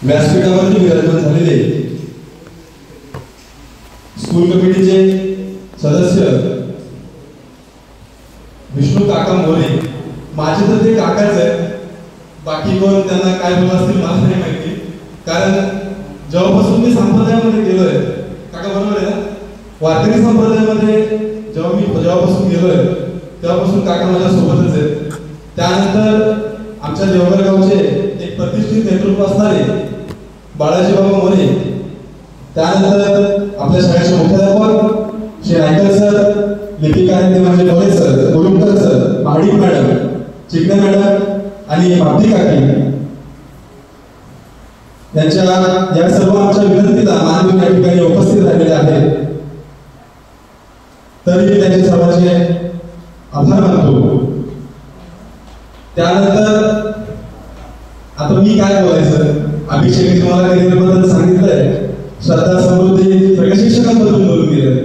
व्यासपीठावरती विराजमान झालेले स्कूल कमिटीचे सदस्य विष्णू काका मोरे, माझे तर ते काकाच आहे, बाकी कोण त्यांना काय बोलत असतील मला नाही माहिती. कारण जेव्हापासून मी संप्रदायामध्ये गेलोय, काका बरोबर आहे ना, वारकरी संप्रदायामध्ये जेव्हापासून गेलोय तेव्हापासून काका माझ्या सोबतच आहेत. त्यानंतर आमच्या देवघर गावचे एक प्रतिष्ठित नेतृत्व असणारे बाळाजी बाबा मोरे, त्यानंतर आपल्या शाळेचे मुख्याध्यापक श्री नायकर सर, लिपिका आहेत ते म्हणजे More sir, Gurukar sir, Mahadik madam, Chikane madam आणि मापती काकी यांच्या या सर्व आमच्या विनंतीला मानवी या ठिकाणी उपस्थित राहिलेले आहेत. तरी मी त्यांचे सर्वांचे आभार मानतो. त्यानंतर आता मी काय बोलायचं, अभिषेक तुम्हाला करिअरबद्दल सांगितलंय, श्रद्धा समृद्धी सगळ्या शिक्षकांबद्दल बोलून गेलं.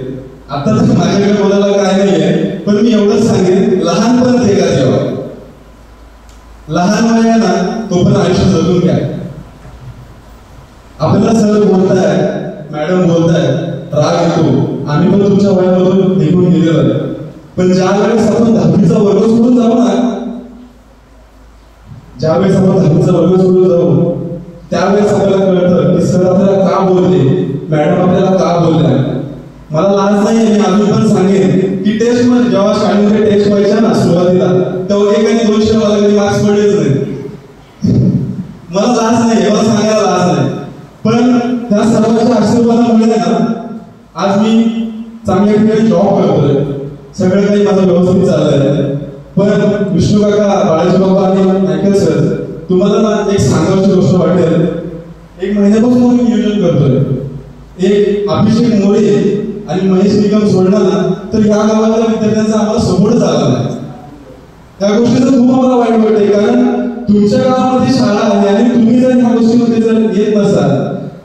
आता तर माझ्याकडे बोलायला काय नाहीये, पण मी एवढंच सांगेन, लहानपण ते का जेव्हा लहान वय आहे ना, तो पण आयुष्य जगून घ्या. आपल्याला सर बोलताय, मॅडम बोलताय, राग येतो, आम्ही पण तुमच्या वयामधून निघून गेलेलो आहे. पण ज्या वेळेस आपण 10वीचा वर्ग सोडून जाऊ ना, ज्यावेळेस आपण 10वीचा वर्ग सोडून जाऊ त्यावेळेस आपल्याला कळतं की सर आपल्याला का बोलले, मॅडम आपल्याला का बोलल्या. मला लाज नाही, मी अजून पण सांगेन की टेस्ट मध्ये जेव्हा शाळेमध्ये टेस्ट व्हायच्या ना सुरुवातीला, तेव्हा 1 आणि 200 मला कधी मार्क्स पडलेच नाही. मला लाज नाही, एवढं सांगायला लाज नाही. पण त्या सर्वांच्या आशीर्वादामुळे ना आज मी चांगल्या ठिकाणी जॉब करतोय, सगळं काही माझं व्यवस्थित चाललंय. पण विष्णू काका, बाळाजी बाबा आणि नायकर सर, तुम्हाला ना एक सांगायची गोष्ट वाटेल, 1 महिन्यापासून आम्ही नियोजन करतोय. एक अभिषेक मोरे आणि महेश निगम सोडला ना तर या गावातल्या विद्यार्थ्यांचा आम्हाला सपोर्ट झाला नाही. त्या गोष्टीचं खूप आम्हाला वाईट वाटतंय, कारण तुमच्या गावामध्ये शाळा आहे आणि तुम्ही जर ह्या गोष्टीमध्ये जर येत नसाल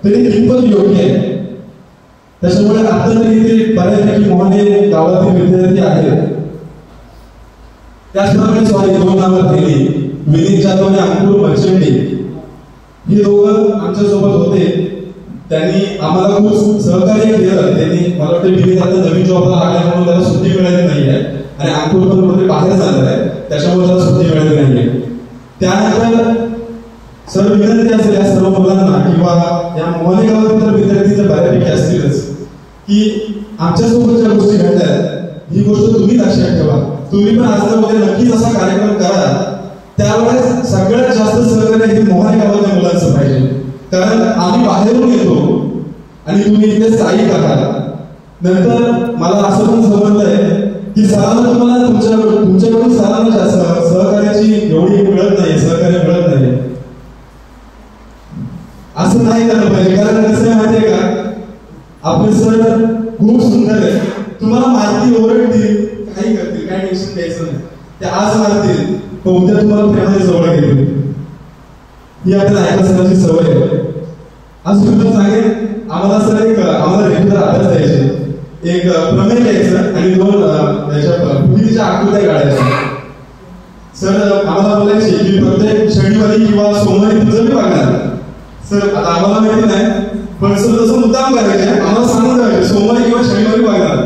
तरी कितपत योग्य आहे. त्याच्यामुळे आता तरी ते बऱ्यापैकी मोहने गावातील विद्यार्थी आहेत. त्याचप्रमाणे 2 नावं दिली, विनीत जाधव आणि अंकुर मर्चेंडे, हे दोघं आमच्या सोबत होते. त्यांनी आम्हाला खूप सहकार्य केलं. त्यांनी मला वाटतं विनीत आता नवीन जॉबला लागल्यामुळे त्याला सुट्टी मिळाली नाहीये आणि अंकुर पण कुठे बाहेर जाणार आहे, त्याच्यामुळे त्याला सुट्टी मिळाली नाहीये. त्यानंतर सर विनंती असेल या सर्व मुलांना किंवा या मोहने गावातील विद्यार्थी जर बऱ्यापैकी असतीलच की आमच्यासोबत ज्या गोष्टी घडल्यात ही गोष्ट तुम्ही लक्षात ठेवा. तुम्ही पण आज उद्या नक्कीच असा कार्यक्रम करा. त्यावेळेस सगळ्यात जास्त सहकार्य हे मोहने गावाच्या मुलांचं पाहिजे, कारण आम्ही बाहेरून येतो आणि तुम्ही इथे स्थायिक आहात. नंतर मला असं पण समजलंय की सरांना तुम्हाला तुमच्याकडून सरांना जास्त सहकार्याची एवढी मिळत नाही, सहकार्य मिळत नाही. असं नाही झालं पाहिजे, कारण कसं आहे माहितीये का, आपले सर खूप सुंदर आहे. तुम्हाला मारती ओरडतील, काही करतील, काय टेन्शन घ्यायचं नाही. ते आज मारतील पण उद्या तुम्हाला प्रेमाने जवळ घेतील. ही आपल्याला ऐका सरांची सवय आहे. आज तुम्ही सांगेल, आम्हाला सर आम्हाला रेग्युलर अभ्यास द्यायचे, एक प्रमेय घ्यायचं आणि 2 त्याच्या पुढीच्या आकृत्या काढायच्या. सर आम्हाला बोलायचे की प्रत्येक शनिवारी किंवा सोमवारी तुझं मी बघणार. सर आता आम्हाला माहिती नाही, पण सर तसं मुद्दाम करायचे, आम्हाला सांगून जायचे सोमवारी किंवा शनिवारी बघणार.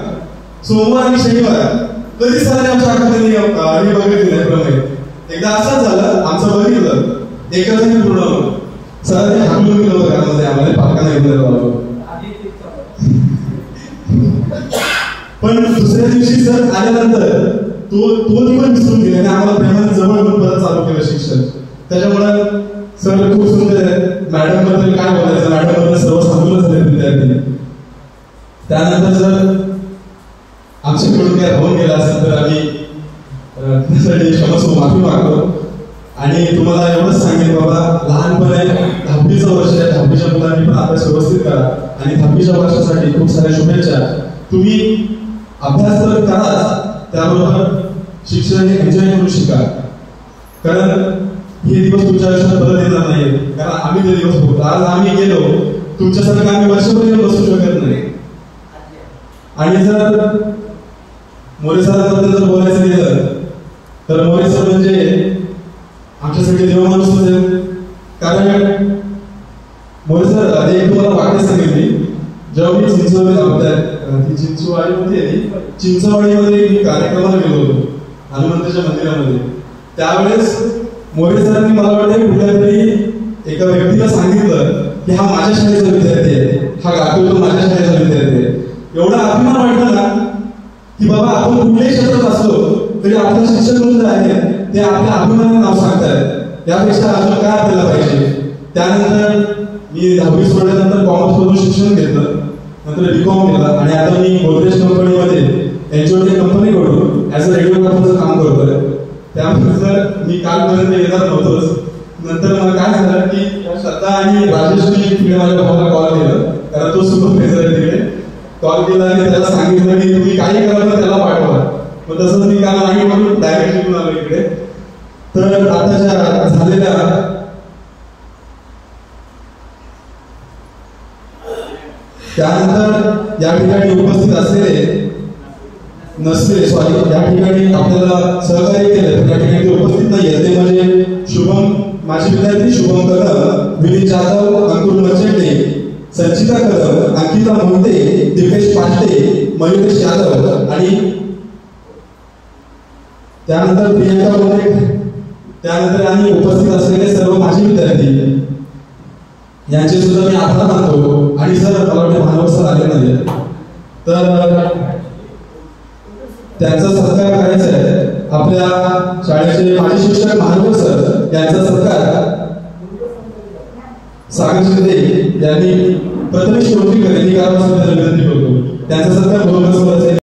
सोमवार आणि शनिवार कधी सरांनी आमच्या आकृतीने हे बघितली नाही प्रमेय. एकदा असंच झालं, आमचं बघितलं, एकाच पूर्ण होतं. सरांनी हाकलून गेलं होतं घरामध्ये, आम्हाला पालकांना घेतलं. पण दुसऱ्या दिवशी सर आल्यानंतर तो पण विसरून गेले आणि आम्हाला प्रेमाने जवळ घेऊन परत चालू केलं शिक्षण. त्याच्यामुळे सर खूप सुंदर आहे. मॅडम बद्दल काय बोलायचं, मॅडम बद्दल सर्व सांगूनच आहेत विद्यार्थी. त्यानंतर जर आमच्याकडून काय होऊन गेला असेल तर आम्ही त्यासाठी क्षमस्व माफी मागतो. आणि तुम्हाला एवढंच सांगेन बाबा, लहानपणे 10वीचं वर्ष आहे, 10वीच्या मुलांनी पण अभ्यास व्यवस्थित करा आणि 10वीच्या वर्षासाठी खूप साऱ्या शुभेच्छा. तुम्ही अभ्यास तर कराच, त्याबरोबर शिक्षण हे एन्जॉय करू शिका, कारण हे दिवस तुमच्या आयुष्यात परत येणार नाही. कारण आम्ही ते दिवस बघतो. आज आम्ही गेलो, तुमच्यासारखं आम्ही वर्षभर बसू शकत नाही. आणि जर मोरे सरांबद्दल जर बोलायचं गेलं तर मोरे सर म्हणजे आमच्यासाठी देव माणूस होते. कारण एक तुम्हाला वाक्य सांगितली. जेव्हा मी चिंचवाडीमध्ये मी कार्यक्रमाला गेलो होतो हनुमंताच्या मंदिरामध्ये. त्यावेळेस मोरे सरांनी मला वाटतं कुठल्या तरी एका व्यक्तीला सांगितलं की हा माझ्या शाळेचा विद्यार्थी आहे, हा गातो तो माझ्या शाळेचा विद्यार्थी आहे. एवढा अभिमान वाटला ना की बाबा आपण कुठल्याही क्षेत्रात असलो तरी आपले शिक्षक वृंद आहे ते आपल्या अभिमानाने नाव सांगतात. यापेक्षा अजून काय आपल्याला पाहिजे. त्यानंतर मी 10वी सोडल्यानंतर कॉमर्स मधून शिक्षण घेतलं, नंतर बीकॉम केलं आणि आता मी गोदरेज कंपनीमध्ये एनजीओटी कंपनीकडून ऍज अ रेडिओग्राफरचं काम करतोय. त्यामुळे सर मी कालपर्यंत येणार नव्हतोच. नंतर मला काय झालं की श्रद्धा आणि राजेशनी तिकडे माझ्या भावाला कॉल केला, कारण तो सुपरवायझर आहे तिकडे. कॉल केला आणि त्याला सांगितलं की तुम्ही काही करा तर त्याला पाठवा. मग तसंच मी काल नाही म्हणून डायरेक्ट शिकून आलो इकडे. तर आताच्या झालेल्या त्यानंतर या ठिकाणी उपस्थित असलेले या ठिकाणी आपल्याला सहकार्य केलं पण या ठिकाणी उपस्थित नाही आहे ते म्हणजे शुभम, माझे विद्यार्थी शुभम कदम, विनीत जाधव, अंकुर मर्चेंटे, संचिता कदम, अंकिता मोहिते, दिपेश पाटे, मयुरेश यादव आणि त्यानंतर प्रियंका मोरे. त्यानंतर आणि उपस्थित असलेले सर्व माझे विद्यार्थी यांचे सुद्धा मी आभार मानतो. आणि सर मला वाटतं भानवर सर आले नाही तर त्यांचा सत्कार करायचा आहे. आपल्या शाळेचे माजी शिक्षक भानवर सर यांचा सत्कार सागर शिंदे यांनी प्रथमेश कोटरीकर यांनी करावा विनंती करतो. त्यांचा सत्कार